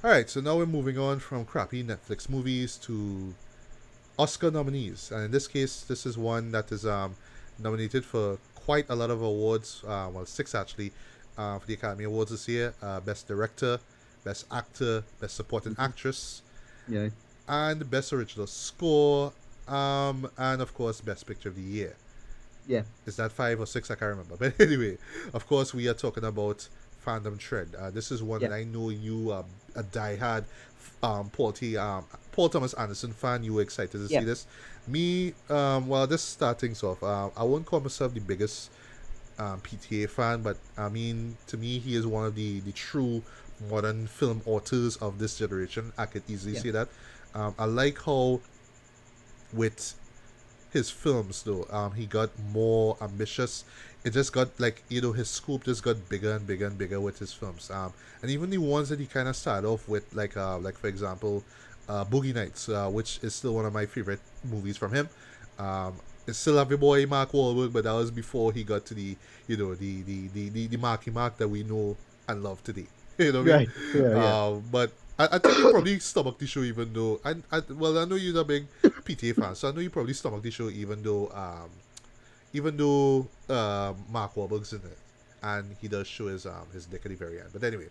All right, so now we're moving on from crappy Netflix movies to Oscar nominees, and in this case, this is one that is nominated for quite a lot of awards. Well, six actually, for the Academy Awards this year: Best Director, Best Actor, Best Supporting Mhm. Actress, Yeah. and Best Original Score, and of course, Best Picture of the Year. Yeah. Is that five or six? I can't remember. But anyway, of course, we are talking about Fandom Thread. This is one Yeah. that I know you are a diehard Paul Thomas Anderson fan. You were excited to see Yeah. this. Me, well, this starting off. I won't call myself the biggest PTA fan, but I mean, to me, he is one of the true modern film authors of this generation. I could easily Yeah. say that. I like how with his films though he got more ambitious. It just got like, his scope just got bigger and bigger and bigger with his films, and even the ones that he kind of started off with, like for example, Boogie Nights, which is still one of my favorite movies from him. It's still have your boy Mark Wahlberg, but that was before he got to the Marky Mark that we know and love today. You know what I mean? Right. Yeah. Yeah. But I think you probably stomach the show, even though well, I know you're a big PTA fan, so I know you probably stomach the show, even though Mark Wahlberg's in it, and he does show his dick at the very end. But anyway,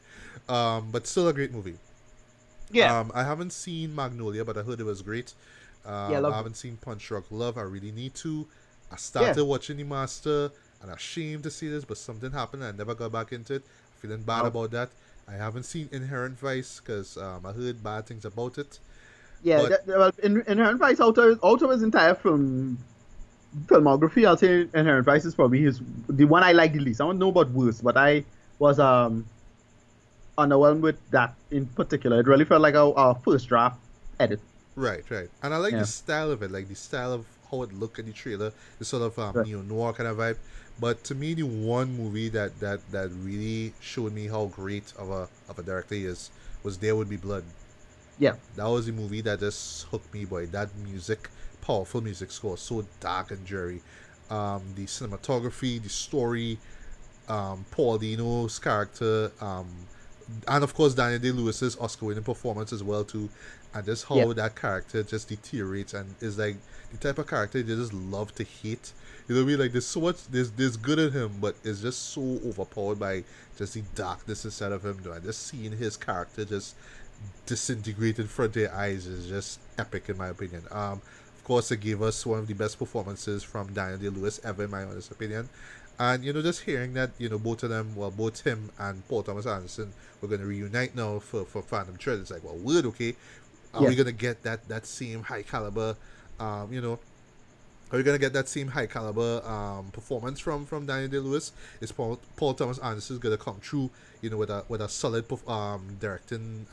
but still a great movie. Yeah. I haven't seen Magnolia, but I heard it was great. Yeah. I Loved it. haven't seen Punch Drunk Love. I really need to. I Yeah. started watching The Master, and I'm ashamed to see this, but something happened and I never got back into it. Feeling bad Wow. about that. I haven't seen Inherent Vice because I heard bad things about it. Yeah. But Well, Inherent Vice out of his entire filmography, I'll say Inherent Vice is probably the one I like the least. I don't know about worst, but I was underwhelmed with that in particular. It really felt like our first draft edit. right, right. And I like the Yeah. style of it, like the style of how it looked in the trailer, the sort of Right. neo noir kind of vibe. But to me, the one movie that really showed me how great of a director he is was There Would Be Blood. Yeah. That was the movie that just hooked me, boy. That music, powerful music score, so dark and dreary. The cinematography, the story, Paul Dino's character, and of course Daniel Day Lewis's Oscar-winning performance as well too, and just Yeah. how that character just deteriorates and is like the type of character you just love to hate. You know what I mean? Like there's so much, there's good in him, but it's just so overpowered by just the darkness inside of him. Though, and just seeing his character just disintegrate in front of your eyes is just epic in my opinion. Of course, it gave us one of the best performances from Daniel Day Lewis ever, in my honest opinion. And just hearing that both of them, well, both him and Paul Thomas Anderson, were going to reunite now for Phantom Thread. It's like, well, word, okay. Are Yeah. we going to get that same high caliber, um, you know, are we gonna get that same high caliber performance from Daniel Day Lewis? Is Paul Thomas Anderson gonna come through, with a solid directing,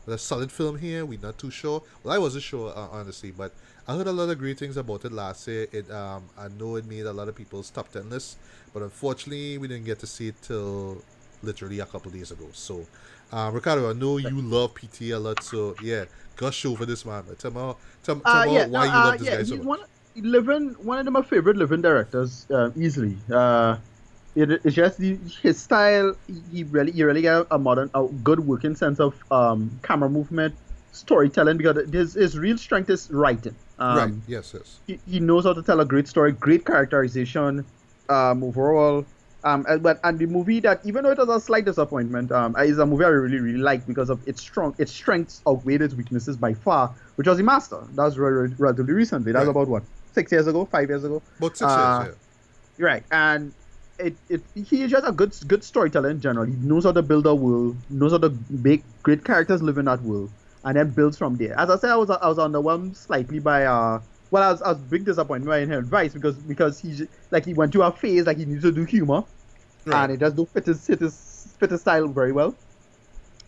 with a solid film here? We're not too sure. Well, I wasn't sure, honestly, but I heard a lot of great things about it last year. I know it made a lot of people's top 10 lists, but unfortunately, we didn't get to see it till literally a couple days ago. So, Ricardo, I know Right. you love PT a lot, so yeah, gush over this man. But tell me Yeah, no, why you love this yeah, guy so he's much. one of my favorite living directors, easily. It's just his style. He really got a good working sense of camera movement, storytelling, because his real strength is writing. Right. Yes. Yes. He knows how to tell a great story, great characterization, overall. And the movie, that even though it was a slight disappointment, is a movie I really really like because of its strengths outweighed its weaknesses by far, which was The Master. That was relatively recently. That was Right. about what, 6 years ago, 5 years ago. About 6 years. Uh, Yeah. right, and he is just a good storyteller in general. He knows how to build a world, knows how to make great characters live in that world, and then builds from there. As I said, I was underwhelmed slightly by well, I was big disappointed by Inherent Vice because he went to a phase like he needed to do humor, Right. and it just don't fit his style very well.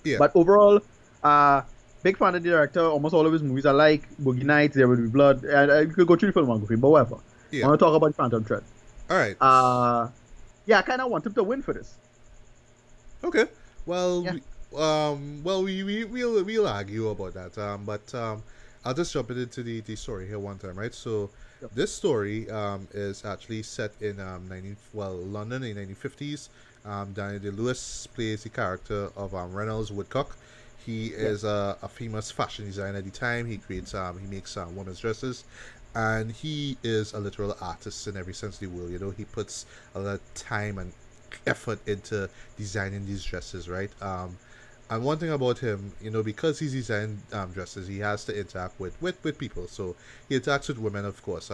Yeah. But overall, uh, big fan of the director. Almost all of his movies I like. Boogie Nights, There Will Be Blood, and you could go through the filmography, but whatever. I Yeah. want to talk about Phantom Thread. All right. Uh, yeah, I kind of want him to win for this. Okay. Well, Yeah, we'll argue about that. But I'll just jump into the story here one time, right? So yep, this story is actually set in London in 1950s. Daniel Day Lewis plays the character of Reynolds Woodcock. He is a famous fashion designer at the time. He makes women's dresses, and he is a literal artist in every sense of the word. You know, he puts a lot of time and effort into designing these dresses, right? And one thing about him, you know, because he's designed dresses, he has to interact with people. So he interacts with women, of course.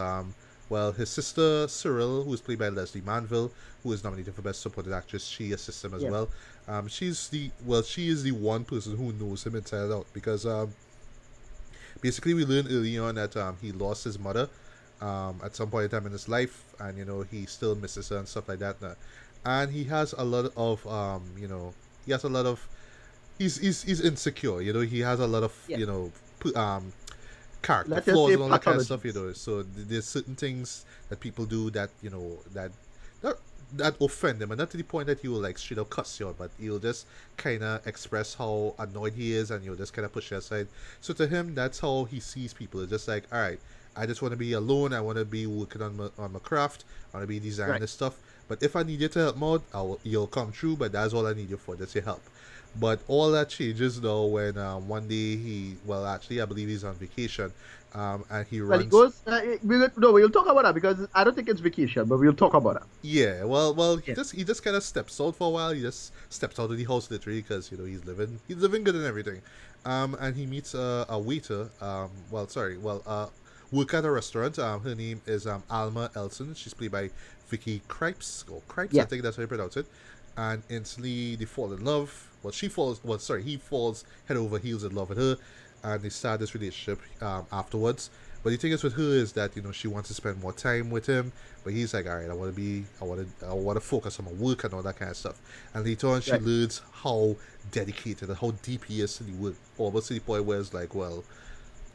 Well, his sister Cyril, who is played by Leslie Manville, who is nominated for Best Supporting Actress, she assists him as well. She is the one person who knows him inside out because basically we learn early on that he lost his mother at some point in time in his life, and you know he still misses her and stuff like that. And he has a lot of you know, he has a lot of he's insecure. You know, he has a lot of you know character Let's just flaws say and all that kind of stuff. You pathologies. know, so there's certain things that people do that you know that that offend him, and not to the point that he will like straight up cuss you out, but he'll just kind of express how annoyed he is, and you'll just kind of push you aside. So to him, that's how he sees people. It's just like, all right, I just want to be alone. I want to be working on my craft. I want to be designing Right. this stuff. But if I need you to help me out, you'll come through. But that's all I need you for. That's your help. But all that changes though when one day well, actually, I believe he's on vacation, and he Well, he runs. goes. We'll talk about that because I don't think it's vacation, but we'll talk about that. Yeah, well, Yeah. he just kind of steps out for a while. He just steps out of the house literally because you know he's living good and everything. And he meets a waiter. Work at a restaurant. Her name is Alma Elson. She's played by Vicky Cripes or Cripes. I Yeah. think that's how you pronounce it. And instantly they fall in love. Well, she falls. Well, sorry, he falls head over heels in love with her, and they start this relationship afterwards. But the thing is with her is that you know she wants to spend more time with him, but he's like, all right, I want to focus on my work and all that kind of stuff. And later on, she Right. learns how dedicated and how deep he is to the work, almost to the point where it's like, well,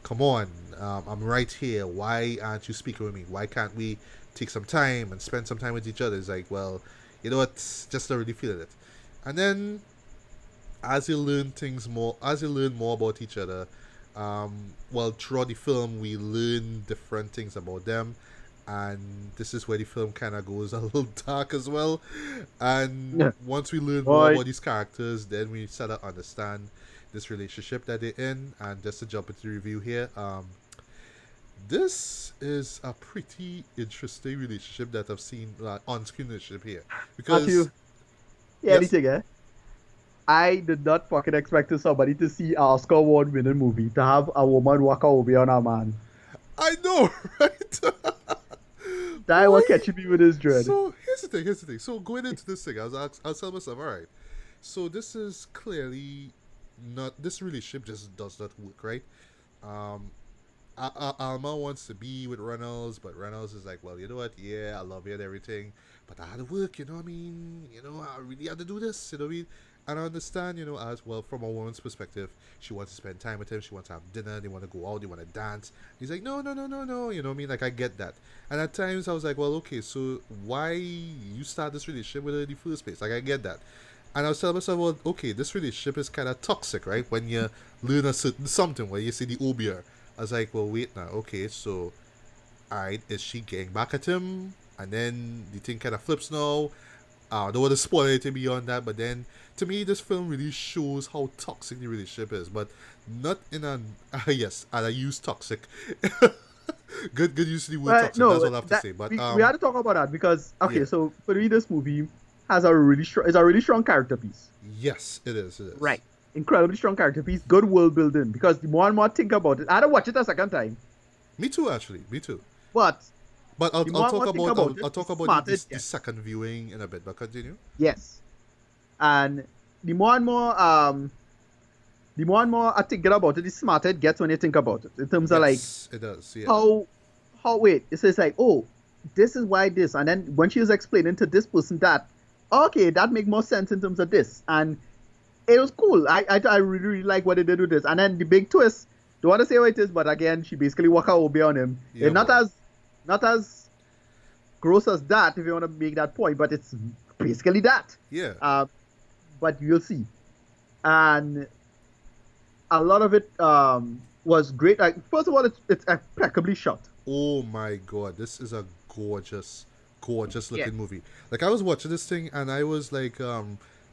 come on, I'm right here. Why aren't you speaking with me? Why can't we take some time and spend some time with each other? It's like, well, you know what, just not really feeling it. And then as you learn more about each other, well, throughout the film, we learn different things about them, and this is where the film kind of goes a little dark as well. And Yeah. once we learn more Boy. about these characters, then we start to understand this relationship that they're in. And just to jump into the review here, this is a pretty interesting relationship that I've seen, on-screen relationship here, because Matthew, yeah, yes, anything, eh? I did not fucking expect somebody to see an Oscar award winning movie to have a woman walk over on a man. I know, right? That Boy, was catching me with his dread. so here's the thing. So going into this thing, I was telling myself, all right. So this is clearly not this relationship just does not work, right? Um, Alma wants to be with Reynolds, but Reynolds is like, well, you know what? Yeah, I love you and everything, but I had to work. You know what I mean? You know, I really had to do this. You know what I mean? And I understand, you know, as well from a woman's perspective, she wants to spend time with him. She wants to have dinner. They want to go out. They want to dance. He's like, no, no, no, no, no. You know what I mean? Like I get that. And at times I was like, well, okay, so why you start this relationship with her in the first place? Like I get that. And I was telling myself, well, okay, this relationship is kind of toxic, right? When you learn a certain something, where you see the OBR. I was like, well, wait now, okay, so, alright, is she getting back at him? And then the thing kind of flips now. I don't want to spoil anything beyond that, but then to me, this film really shows how toxic the relationship is, but not in an yes, and I use toxic. Good use of the word toxic. No, That's all I have to that say. But we had to talk about that because okay, yeah, so for me, this movie has a really strong, is a really strong character piece. yes, it is. It is. Right. Incredibly strong character piece, good world building. Because the more and more I think about it, I had to watch it a second time. Me too, actually. Me too. But But the more and more I think about it, I'll talk the about smarter it the gets. second viewing in a bit. But continue. Yes. And the more and more I think about it, the smarter it gets when you think about it. In terms of like Yes, it does. Yeah. how wait, it's just like, oh, this is why this, and then when she was explaining to this person that, okay, that make more sense in terms of this. And it was cool. I really, really like what they did with this. And then the big twist, don't want to say what it is, but again, she basically walk out on him. Yeah, It's boy. not as gross as that if you want to make that point, but it's basically that. Yeah. But you'll see. And a lot of it was great. Like, first of all, it's impeccably shot. Oh my god, this is a gorgeous, gorgeous Yeah. looking movie. Like I was watching this thing and I was like,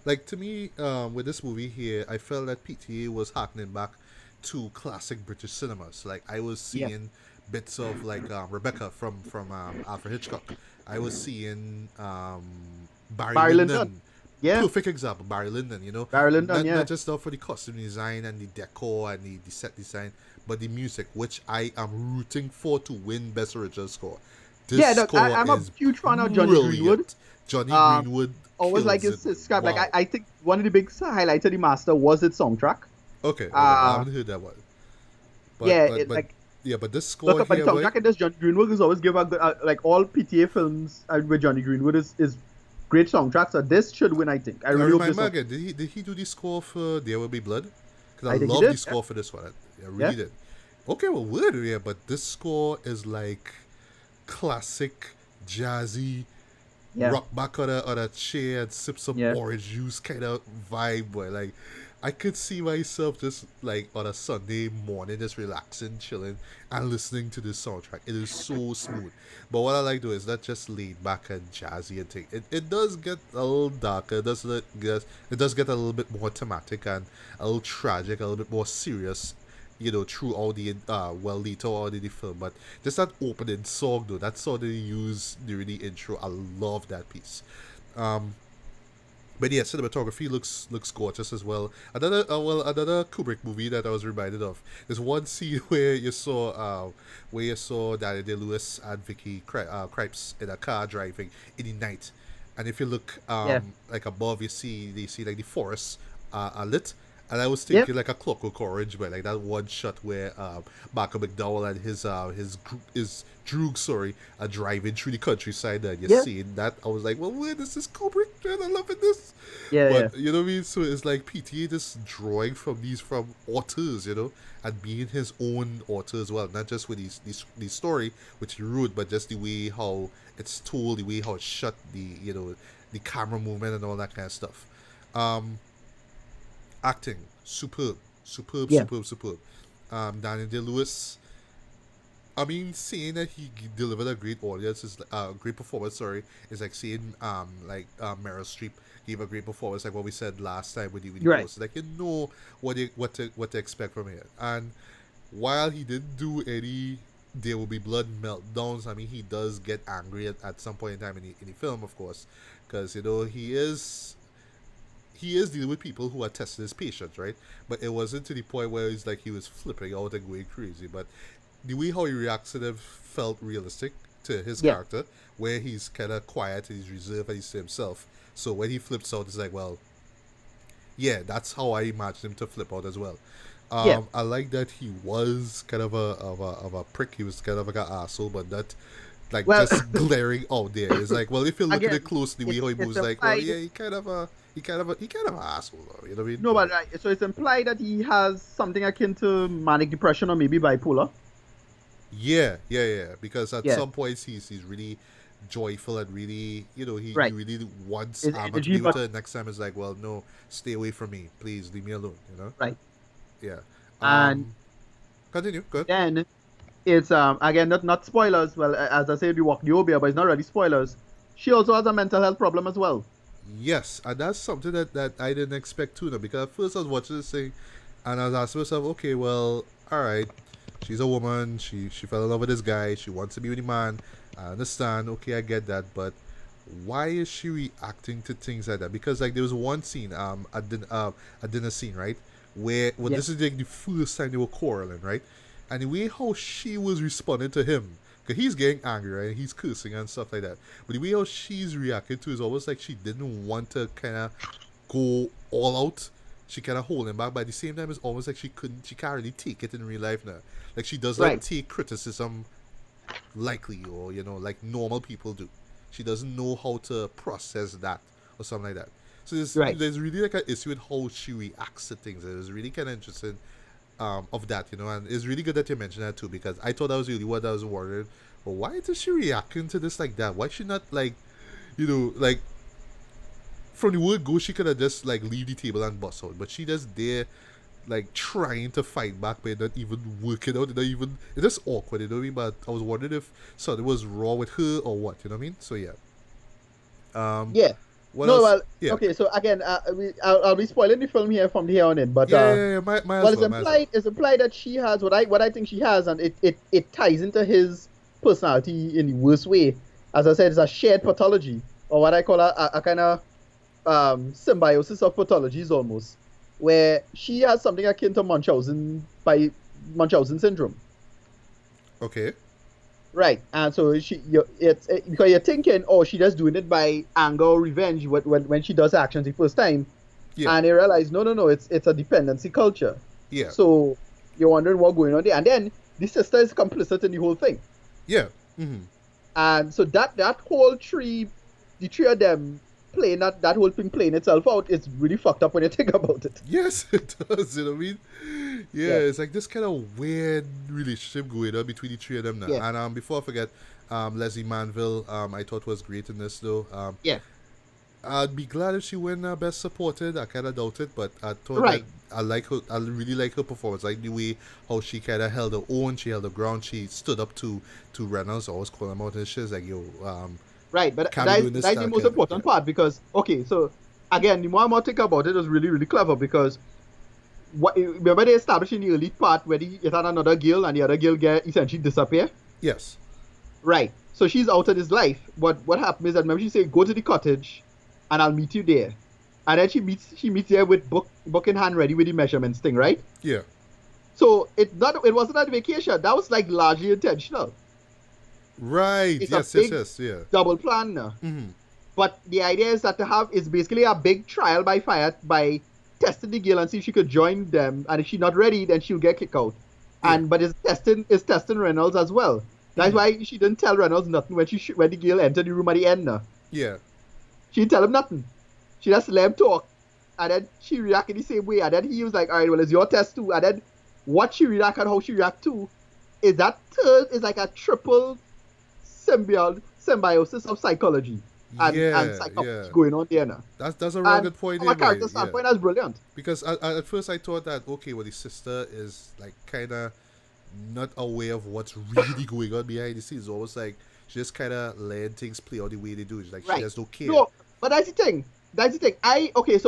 like to me, with this movie here, I felt that PTA was harkening back to classic British cinemas. Like I was Yeah. seeing bits of like Rebecca from Alfred Hitchcock. I was seeing Barry Barry Lyndon. Lyndon. Yeah. Perfect example, Barry Lyndon. Barry Lyndon. Not Yeah. just stuff for the costume design and the decor and the set design, but the music, which I am rooting for to win Best Original Score. This Yeah. Look, score I'm a is huge fan of Johnny Greenwood. brilliant. Johnny Um, Greenwood always like kills it. his script. Like Wow. I think one of the big highlights of the master was its soundtrack. Okay, I Uh haven't heard that one. But yeah, but it but like yeah, but this look score up at the here, boy. soundtrack, and this Johnny Greenwood is always give a good like all PTA films with Johnny Greenwood is great soundtrack. So this should win, I think. I Now really hope remind this me one. again, did he do the score for There Will Be Blood? Because I I think he love the did. score for this one. I Yeah. really did. Okay, well, weird, yeah, but this score is like classic, jazzy, Yeah. rock back on a chair and sip some Yeah. orange juice kind of vibe, boy. Like, I could see myself just like on a Sunday morning, just relaxing, chilling, and listening to this soundtrack. It is so smooth. But what I like though is not just laid back and jazzy and thing. It does get a little darker. It does get a little bit more thematic and a little tragic, a little bit more serious. Throughout the later on in the film, but just that opening song though, that song that they use during the intro, I love that piece. Um, but yeah, cinematography looks gorgeous as well. Another Kubrick movie that I was reminded of. There's one scene where you saw Daniel Day Lewis and Cripes in a car driving in the night, and if you look Yeah. like above, you see like the forests are lit. And I was Yep. thinking like a Clockwork Orange, but like that one shot where Malcolm McDowell and his Droog, sorry, are driving through the countryside, and you're Yeah. seeing that. I was like, well, wait, this is Kubrick, man, I'm loving this. Yeah. Yeah. But you know what I mean? So it's like PTA just drawing from authors, and being his own author as well, not just with the story which he wrote, but just the way how it's told, the way how it's shot, the camera movement and all that kind of stuff. Um, Acting superb, superb, Yeah. superb, superb. Daniel Day Lewis. I mean, saying that he delivered a great audience is great performance. Sorry, is like saying Meryl Streep gave a great performance, like what we said last time with the Right. post. Like you know what to expect from him. And while he didn't do any There Will Be Blood meltdowns, I mean he does get angry at some point in time in the film, of course, because he is dealing with people who are testing his patience, right? But it wasn't to the point where it's like he was flipping out and going crazy. But the way how he reacts to them felt realistic to his Yeah. character, where he's kind of quiet and he's reserved and he's to himself. So when he flips out, it's like, well, yeah, that's how I imagine him to flip out as well. Yeah. I like that he was kind of a prick. He was kind of like an asshole, but that like Well, just glaring out there. It's like, well, if you look at again, it closely, the way how he it's moves, like, well, implied. yeah, he kind of an asshole, though. You know what I mean? No, but so it's implied that he has something akin to manic depression or maybe bipolar. Yeah. Because at Yeah. some points he's really joyful and really, he Right. really wants His Alma to energy, be with but her. Next time it's like, well, no, stay away from me, please, leave me alone. right. Yeah. And Continue. Good. then it's again not spoilers. Well, as I say, we walk the obia, but it's not really spoilers. She also has a mental health problem as well. Yes, and that's something that I didn't expect too. Now, because at first I was watching this thing, and I was asking myself, okay, well, all right, she's a woman. She fell in love with this guy. She wants to be with the man. I understand. Okay, I get that, but why is she reacting to things like that? Because like there was one scene a dinner scene, right, where Yeah. this is like the first time they were quarreling, right, and the way how she was responding to him. Because he's getting angry, right? He's cursing and stuff like that. But the way how she's reacting to is almost like she didn't want to kind of go all out. She kind of hold him back. But at the same time, it's almost like she can't really take it in real life now. Like she does not Right. take criticism likely or, like normal people do. She doesn't know how to process that or something like that. So Right. there's really like an issue with how she reacts to things. It was really kind of interesting of that, and it's really good that you mentioned that too because I thought that was really what I was worried. But why is she reacting to this like that? Why she not like, like from the word go, she could have just like leave the table and bust out, but she just there like trying to fight back, but not even working out. It's just awkward, you know what I mean? But I was wondering if something was wrong with her or what, you know what I mean? So yeah. Um, Yeah. What No, else? well, Yeah. okay. So again, I'll be spoiling the film here from here on in, but Yeah. Might well, as well. Might as well. it's implied that she has what I think she has, and it ties into his personality in the worst way. As I said, it's a shared pathology, or what I call a kind of symbiosis of pathologies almost, where she has something akin to Munchausen syndrome. Okay. Right, and so because you're thinking, oh, she just doing it by anger or revenge when she does actions the first time, Yeah. and they realize no, it's a dependency culture. Yeah. So you're wondering what's going on there, and then the sister is complicit in the whole thing, Yeah. Mm-hmm. and so that whole the three of them playing that whole thing playing itself out is really fucked up when you think about it. Yes, it does. You know what I mean? Yeah, Yeah, it's like this kind of weird relationship going on between the three of them now. yeah, And before I forget, Leslie Manville, I thought was great in this though. yeah. I'd be glad if she win Best Supported. I kind of doubt it, but I thought that Right. I like her. I really like her performance. Like the way how she kind of held her own. She held her ground. She stood up to Reynolds. I always call him out and shit. It's like yo, Right, but can't be doing this. that's the most important part because okay, so again, the more and more I think about it, it was really really clever because remember they established in the early part where it had another girl and the other girl get essentially disappear. Yes. Right, so she's out of his life. But what happened is that remember she said go to the cottage, and I'll meet you there, and then she meets there with book in hand ready with the measurements thing, right? Yeah. So it wasn't a vacation. That was like largely intentional. Right. It's Yes. a big Yes. Yes. Yeah. double plan now. Mm-hmm. But the idea is that is basically a big trial by fire by testing the girl and see if she could join them, and if she's not ready, then she'll get kicked out. Yeah. And but it's testing Reynolds as well. That's why she didn't tell Reynolds nothing when the girl entered the room at the end. Now Yeah. she didn't tell him nothing. She just let him talk, and then she reacted the same way. And then he was like, "All right, well, it's your test too." And then what she react and how she react to is that third is like a triple symbiosis of psychology and psychology going on there now. That's a real good point. From a Anyway. character standpoint, that's brilliant. Because at first I thought that okay, well the sister is like kind of not aware of what's really going on behind the scenes. It's almost like she just kind of letting things play out the way they do. It's like she just don't care. No, but that's the thing. So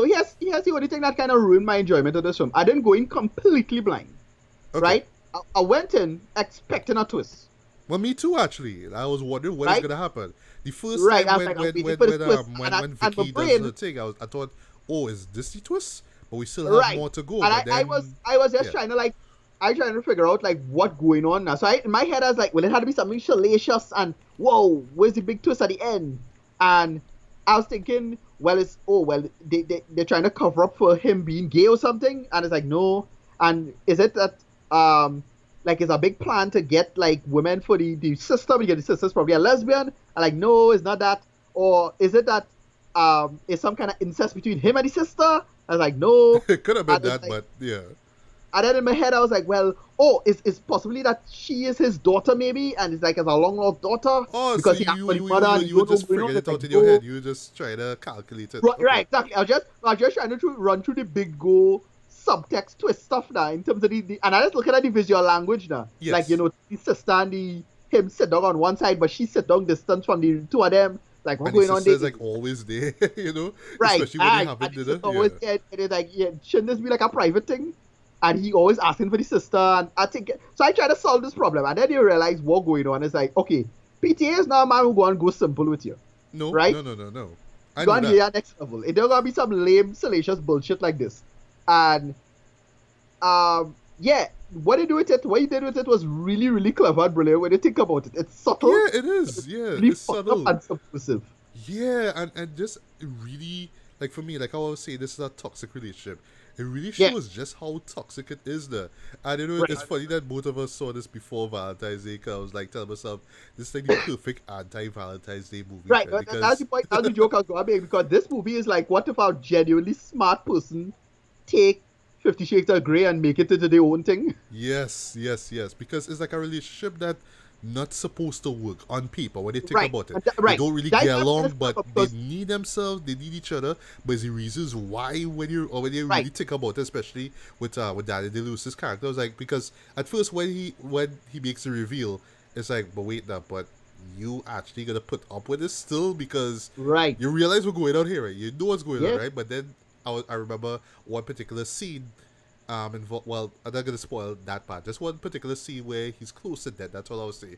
here's the only thing that kind of ruined my enjoyment of this film. I didn't go in completely blind, Okay. right? I went in expecting a twist. Well, me too. Actually, I was wondering what is gonna happen. The first Right, I time was when like, I'm waiting when for the when, twist, when, and when my Vicky brain- does her thing, I thought, oh, is this the twist? But we still have Right. more to go. And But then I was just trying to figure out like what going on now. So in my head I was like, well, it had to be something salacious and whoa, where's the big twist at the end? And I was thinking, well, they're trying to cover up for him being gay or something, and it's like no. And is it that like it's a big plan to get like women for the sister because the sister's probably a lesbian? And like no, it's not that. Or is it that it's some kind of incest between him and the sister? I was like no. it could have been And it's that, like- but yeah. And then in my head, I was like, well, it's possibly that she is his daughter, maybe, and it's like as a long-lost daughter. Oh, because so he you mother, were just figuring it out in your head. You were just trying to calculate it. Okay. Right, exactly. I was just trying to run through the big go subtext twist stuff now in terms of and I was looking at the visual language now. Yes. Like, the sister and him sit down on one side, but she sit down distance from the two of them. Like, what's And going on the there? sister's like always there, Right, Especially when they having and dinner. it's always there, and it's like, shouldn't this be like a private thing? And he always asking for the sister, and I think so. I try to solve this problem, and then you realize what's going on. It's like, okay, PTA is not a man who go simple with you. No, right? No. I Go know on that. here next level. It's not gonna be some lame, salacious bullshit like this. And what he did with it was really, really clever and brilliant when you think about it. It's subtle. Yeah, it is. Yeah, really it's fucked subtle. up and subversive. Yeah, and just really, like for me, like I always say, this is a toxic relationship. It really Yeah. shows just how toxic it is there. And Right. it's funny that both of us saw this before Valentine's Day, because I was like telling myself, this is like the perfect anti-Valentine's Day movie. Right, right? but that's the point. That's the joke I was going to make, because this movie is like, what if a genuinely smart person take 50 Shades of Grey and make it into their own thing? Yes, because it's like a relationship that not supposed to work on paper when they think Right, about it. and that- right. They don't really That's get not along, honest but because- they need themselves, they need each other. But it's the reasons why when you really Right. think about it, especially with Danny DeLuise's character, I was like, because at first when he makes the reveal, it's like, but wait now, but you actually gonna put up with this still because Right. you realize what's going on here, right? You know what's going on, Yeah. right? But then I remember one particular scene. Well, I'm not gonna spoil that part. Just one particular scene where he's close to death. That's all I was saying.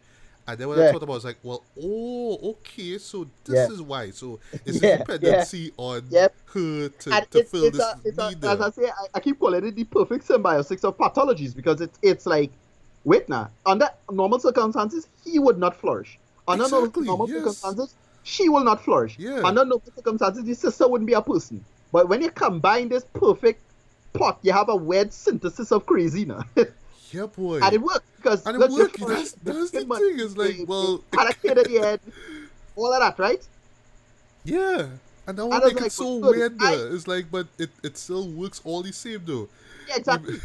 And then when I Yeah. thought about it, I was like, well, oh, okay, so this Yeah. is why. So it's his Yeah. dependency on Yep. her And to fill this need. as I say, I keep calling it the perfect symbiosis of pathologies because it's like, wait now, under normal circumstances, he would not flourish. Under Exactly, normal yes. circumstances, she will not flourish. Yeah. Under normal circumstances, the sister wouldn't be a person. But when you combine this perfect pot, you have a weird synthesis of crazy now. Yeah, boy. And it works because And it works. That's the thing. Is like, well, character at the end, all of that, right? yeah. And that And would it's make like, it so good. weird. Though. It's like, but it still works all the same though. Yeah, exactly.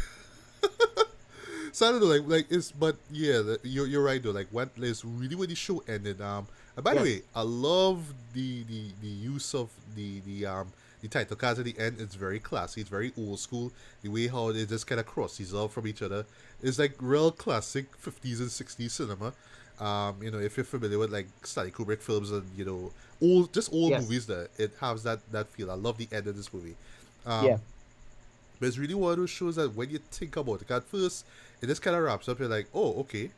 So I don't know, like it's, but yeah, you're right though. Like what is really where the show ended. And by the way, I love the use of the title cards at the end. It's very classy. It's very old school. The way how they just kind of cross these off from each other. It's like real classic 50s and 60s cinema. If you're familiar with like Stanley Kubrick films and old Yes. movies, that it has that feel. I love the end of this movie. Yeah. But it's really one of those shows that when you think about it, at first it just kind of wraps up. You're like, oh, okay,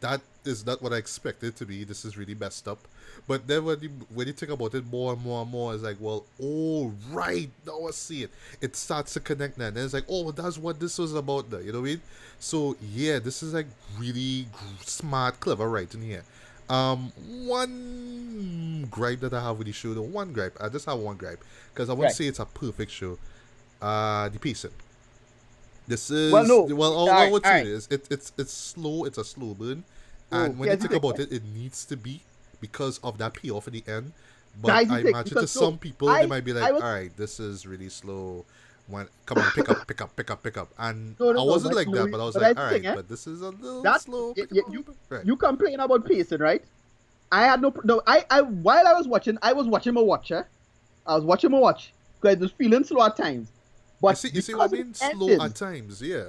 that is not what I expected to be. This is really messed up. But then when you think about it more and more and more, it's like, well, oh right, now I see it. It starts to connect now. And then it's like, oh, that's what this was about now. You know what I mean? So yeah, this is like really smart, clever writing here. One gripe that I have with the show, though, one gripe. I just have one gripe because I wouldn't Right. say it's a perfect show. The pacing. This is Well, no. all Alright, I would alright. say is it's slow. It's a slow burn, Oh, and when you here's the think thing. about it, it needs to be because of that payoff at the end. Here's But the I thing, imagine to because, no, some people they might be like, I was- all right, this is really slow. Come on, pick up, and No, I wasn't but like that, Louis- but I was but like, that's all the right, thing, but this is a little That- slow. y- Pick y- up, you- right? You complain about pacing, right? I had no. I while I was watching my watcher. I was watching my watch because it was feeling slow at times. But You see what I because of mean? the Slow ending- at times, yeah.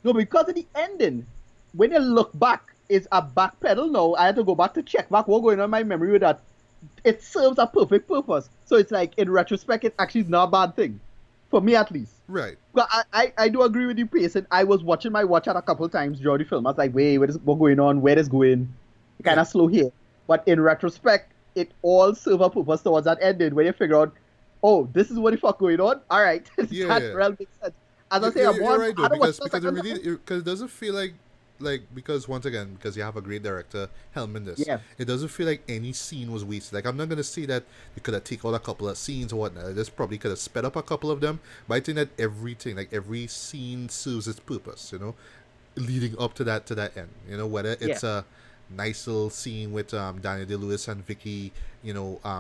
No, because of the ending, when you look back, it's a back pedal now. I had to go back to check back what's going on in my memory with that. It serves a perfect purpose. So it's like, in retrospect, it actually is not a bad thing. For me, at least. Right. But I do agree with you, pacing. I was watching my watch at a couple times during the film. I was like, wait, what's going on? Where is going? Kind of slow here. But in retrospect, it all serves a purpose towards that ending when you figure out, oh, this is what the fuck going on? All right. Yeah, that yeah. really makes sense. As I say, You're right though, because it it doesn't feel like because once again, because you have a great director helming this, Yeah. it doesn't feel like any scene was wasted. Like I'm not gonna say that you could have taken out a couple of scenes or whatnot. This probably could have sped up a couple of them, but I think that everything, like every scene, serves its purpose. Leading up to that end. Whether it's a nice little scene with Daniel Day-Lewis and Vicky,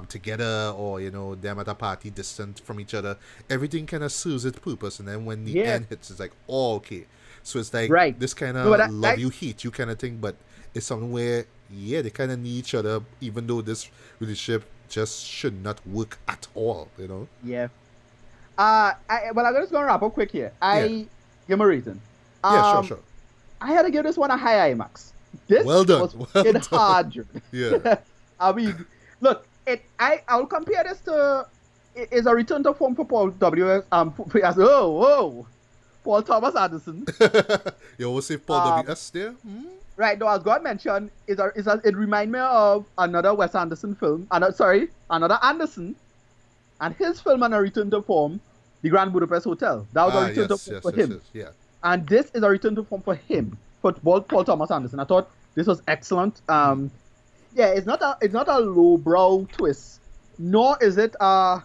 together, or them at a party distant from each other. Everything kind of serves its purpose, and then when the end hits, it's like, oh, okay. So it's like Right. this kind No, but of love you hate you kind of thing, but it's something where they kind of need each other, even though this relationship just should not work at all. Yeah. I'm just gonna wrap up quick here. Give me a reason. Yeah, sure. I had to give this one a high IMAX. This Well done. was Well fucking done. hard. Yeah. I mean, look, I'll compare this to is a return to form for Paul W. Paul Thomas Anderson. You always say Paul W.S. there? Right, no, as God mentioned, it reminds me of another Wes Anderson film. Another Anderson, and his film on a return to form, The Grand Budapest Hotel. That was a return to form for him. Yeah. And this is a return to form for him, for Paul Thomas Anderson. I thought this was excellent. It's not a lowbrow twist, nor is it a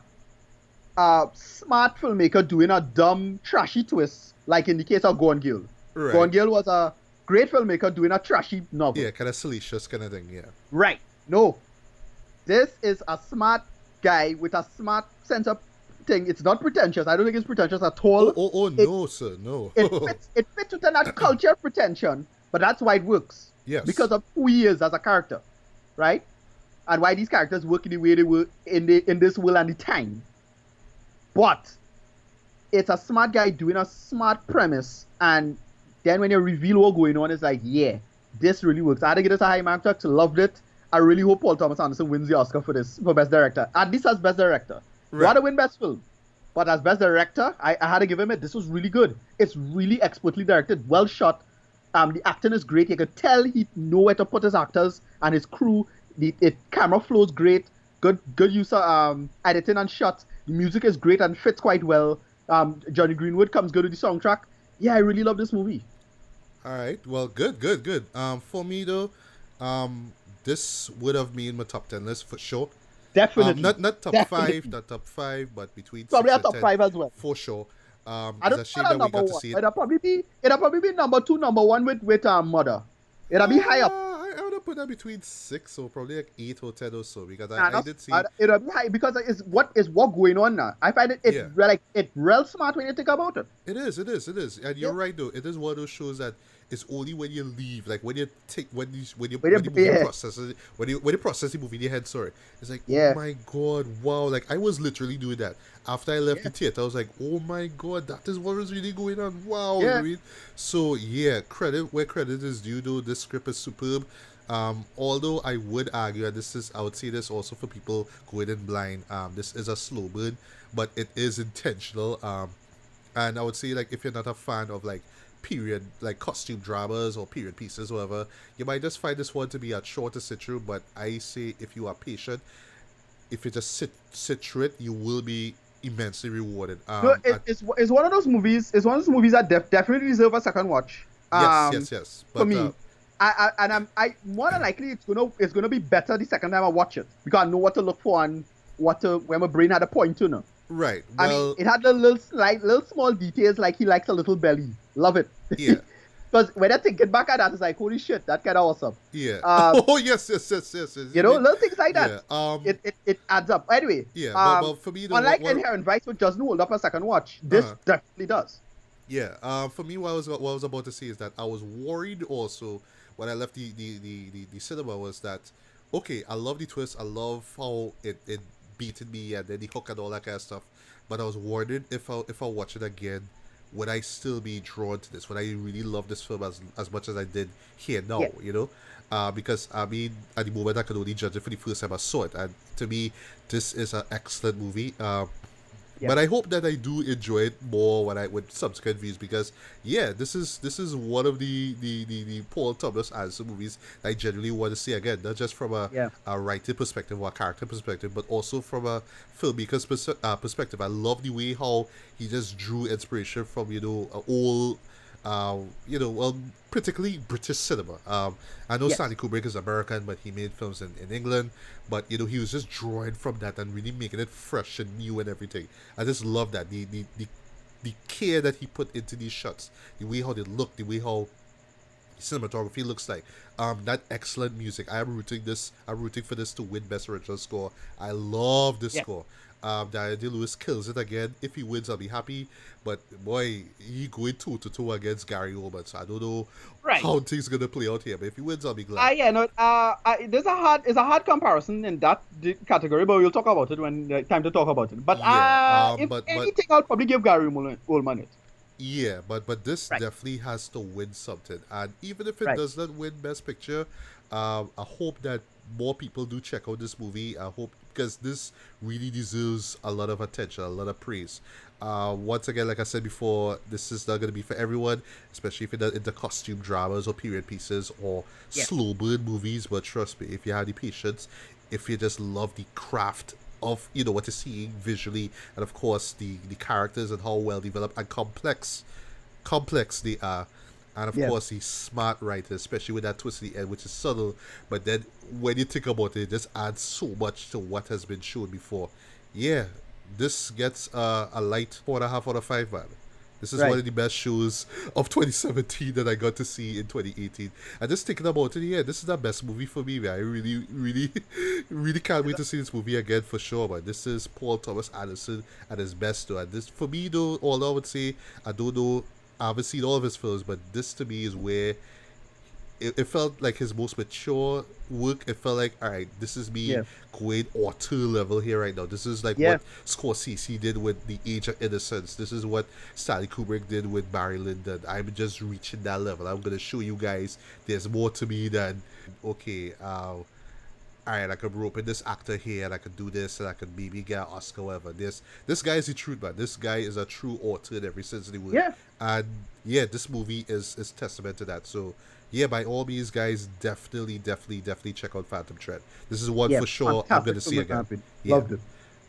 smart filmmaker doing a dumb, trashy twist, like in the case of Gone Girl. Right. Gone Girl was a great filmmaker doing a trashy novel. Yeah, kind of salacious kind of thing, yeah. Right. No. This is a smart guy with a smart sense of thing. It's not pretentious. I don't think it's pretentious at all. No, sir, no. It fits within that culture of pretension, but that's why it works. Yes. Because of who he is as a character, right? And why these characters work in the way they work in this world and the time. But it's a smart guy doing a smart premise, and then when you reveal what's going on, it's like, yeah, this really works. I had to give this a high mark. Loved it. I really hope Paul Thomas Anderson wins the Oscar for this, for Best Director. At least as Best Director. Right. Not to win Best Film. But as Best Director, I had to give him it. This was really good. It's really expertly directed, well shot. The acting is great. You could tell he know where to put his actors and his crew. The camera flows great. Good use of editing and shots. The music is great and fits quite well. Johnny Greenwood comes good with the soundtrack. Yeah, I really love this movie. All right. Well, good. For me though, this would have been my top 10 list for sure. Definitely. Not top Definitely. 5, not top 5, but between Probably 6 a top and 10 5 as well. for sure. I It's don't a shame know that we number got to one. see it. It'll probably be number 2, number 1 with Mother. It'll be high up. I would have put that between 6 or probably like 8 or 10 or so because Nah, I did see. It'll be high because it's what going on now. I find it's real smart when you think about it. It is, and you're right though. It is one of those shows that it's only when you leave, like when you take when you process it, when you process the movie in your head. Sorry, it's like oh my god, wow! Like I was literally doing that after I left the theater. I was like, oh my god, that is what was really going on. Wow, you know what I mean? So yeah, credit where credit is due. Though this script is superb. Although I would argue, and I would say this also for people going in blind. This is a slow burn, but it is intentional. And I would say like if you're not a fan of like period like costume dramas or period pieces, whatever, you might just find this one to be a chore to sit through. But I say if you are patient, if you just sit through it, you will be immensely rewarded. It's one of those movies. It's one of those movies that definitely deserve a second watch. Yes. But, for me, I more than likely it's gonna be better the second time I watch it because I know what to look for and where my brain had a point to know. Right. Well, I mean, it had the little small details like he likes a little belly. Love it. Yeah. Because when I think it back at that, it's like holy shit, that kind of awesome. Yeah. Yes. You know, little things like that. Yeah. It adds up. Anyway. Yeah. But for me, unlike Inherent Vice, which doesn't hold up a second watch, this definitely does. Yeah. For me, what I was about to say is that I was worried also when I left the cinema was that okay, I love the twist. I love how it beaten me and then the hook and all that kind of stuff. But I was worried if I watch it again, would I still be drawn to this? Would I really love this film as much as I did here now? Yeah. You know, because I mean, at the moment I could only judge it for the first time I saw it, and to me, this is an excellent movie. But I hope that I do enjoy it more with subsequent views because this is one of the Paul Thomas Anderson movies that I genuinely want to see again, not just from a writer perspective or a character perspective, but also from a filmmaker's perspective. I love the way how he just drew inspiration from old particularly British cinema. I know Stanley Kubrick is American, but he made films in England. But he was just drawing from that and really making it fresh and new and everything. I just love that the care that he put into these shots, the way how they look, the way how cinematography looks like. That excellent music. I'm rooting for this to win Best Original Score. I love this score. Daniel Day-Lewis kills it again. If he wins, I'll be happy. But boy, he going 2-2 against Gary Oldman. So I don't know how things gonna play out here. But if he wins, I'll be glad. It's a hard comparison in that category, but we'll talk about it when time to talk about it. But if anything, I'll probably give Gary Oldman it. Yeah, but this definitely has to win something. And even if it does not win Best Picture, I hope that more people do check out this movie. I hope because this really deserves a lot of attention, a lot of praise. Once again, like I said before, this is not going to be for everyone, especially if you're into costume dramas or period pieces or slow burn movies. But trust me, if you have the patience, if you just love the craft of what you're seeing visually, and of course the characters and how well developed and complex they are, and of course he's smart writer, especially with that twist at the end, which is subtle, but then when you think about it, it just adds so much to what has been shown before. This gets a light 4.5 out of 5, man. This is one of the best shows of 2017 that I got to see in 2018. And just thinking about it, this is the best movie for me, man. I really, really, really can't wait to see this movie again for sure, man. This is Paul Thomas Anderson at his best, though. And this, for me, though, although I would say, I don't know, I haven't seen all of his films, but this to me is where it felt like his most mature work. It felt like, all right, this is me Yeah. going auteur level here right now. This is like Yeah. what Scorsese did with The Age of Innocence. This is what Stanley Kubrick did with Barry Lyndon. I'm just reaching that level. I'm gonna show you guys there's more to me than okay. All right, I could rope in this actor here, and I could do this, and I could maybe get an Oscar, whatever. This guy is the truth, man. This guy is a true author in every sense of the word. Yeah. And yeah, this movie is testament to that. So yeah, by all means, guys, definitely check out Phantom Thread. This is one Yeah. for sure I'm Fantastic gonna see film, again. happy. Yeah. Loved it.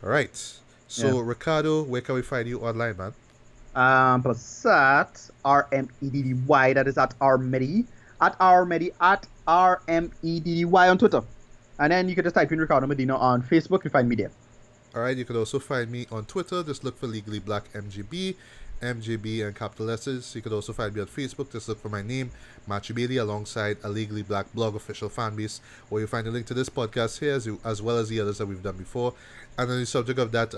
All right. So Ricardo, where can we find you online, man? Plus at RMEDDY. That is at RMEDDY. At RMEDDY on Twitter. And then you can just type in Ricardo Medina on Facebook. You find me there. All right, you can also find me on Twitter. Just look for Legally Black MGB, MGB and capital letters. You can also find me on Facebook. Just look for my name, Matthew Bailey, alongside a Legally Black blog official fan base, where you'll find a link to this podcast here, as well as the others that we've done before. And on the subject of that,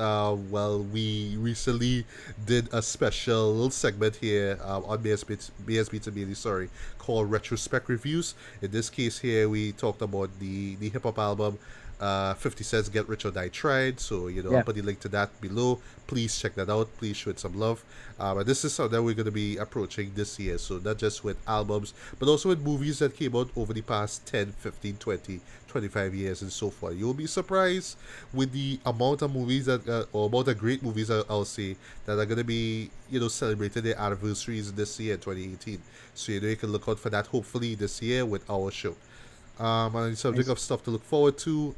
we recently did a special little segment here on BSB to Bailey, called Retrospect Reviews. In this case here, we talked about the hip-hop album 50 Cent's Get Rich or Die Tried. So, I'll put the link to that below. Please check that out. Please show it some love. And this is something that we're going to be approaching this year. So, not just with albums, but also with movies that came out over the past 10, 15, 20, 25 years and so forth. You'll be surprised with the amount of movies or amount of great movies, I'll say, that are going to be, celebrating their anniversaries this year, 2018. So, you can look out for that hopefully this year with our show. On the subject of stuff to look forward to,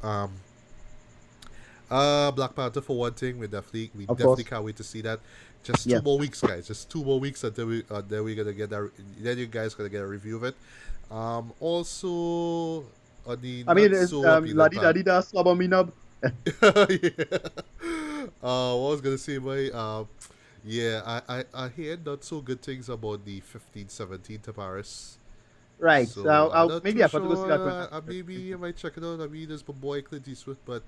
Black Panther for one thing. We definitely can't wait to see that. Just 2 more weeks, guys. Just 2 more weeks until we're gonna get that. Then you guys gonna get a review of it. Also on the la di da slab on me nub. What was gonna say, boy? I hear not so good things about the 15-17 to Paris. Right. So maybe I thought to go see that one. Maybe I might check it out. I mean, there's my boy Clint Eastwood, but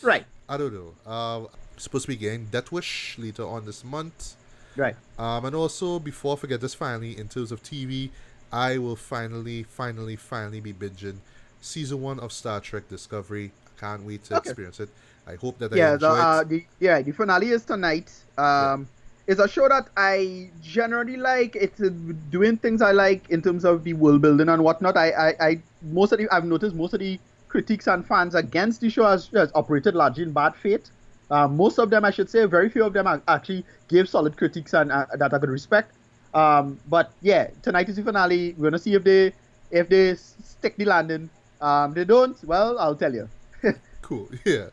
right. I don't know. Supposed to be getting Death Wish later on this month. Right. And also, before I forget this, finally, in terms of TV, I will finally be binging season 1 of Star Trek Discovery. I can't wait to experience it. I hope that I enjoy it. The finale is tonight. It's a show that I generally like. It's doing things I like in terms of the world building and whatnot. I've noticed most of the critics and fans against the show has operated largely in bad faith. Most of them, I should say, very few of them actually gave solid critiques and that I could respect. But yeah, tonight is the finale. We're gonna see if they stick the landing. They don't. Well, I'll tell you. Cool. Yeah.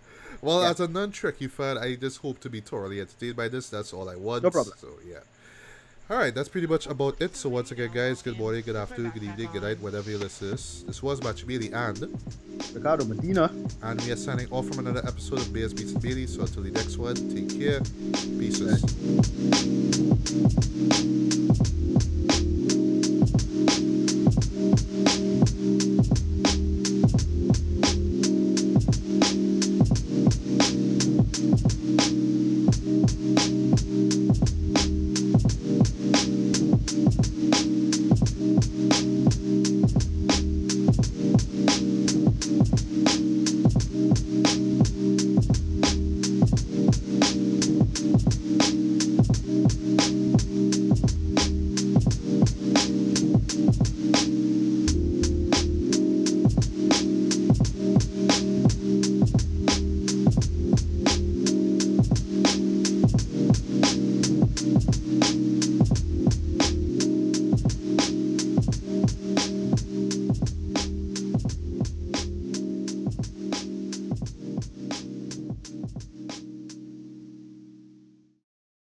Well, as a non-Trekkie fan, I just hope to be thoroughly entertained by this. That's all I want. No problem. So, yeah. All right, that's pretty much about it. So, once again, guys, good morning, good afternoon, good evening, good night, whatever you listen to this. This was Matthew Bailey and Ricardo Medina. And we are signing off from another episode of Bears Beats and Bailey. So, until the next one, take care. Peace.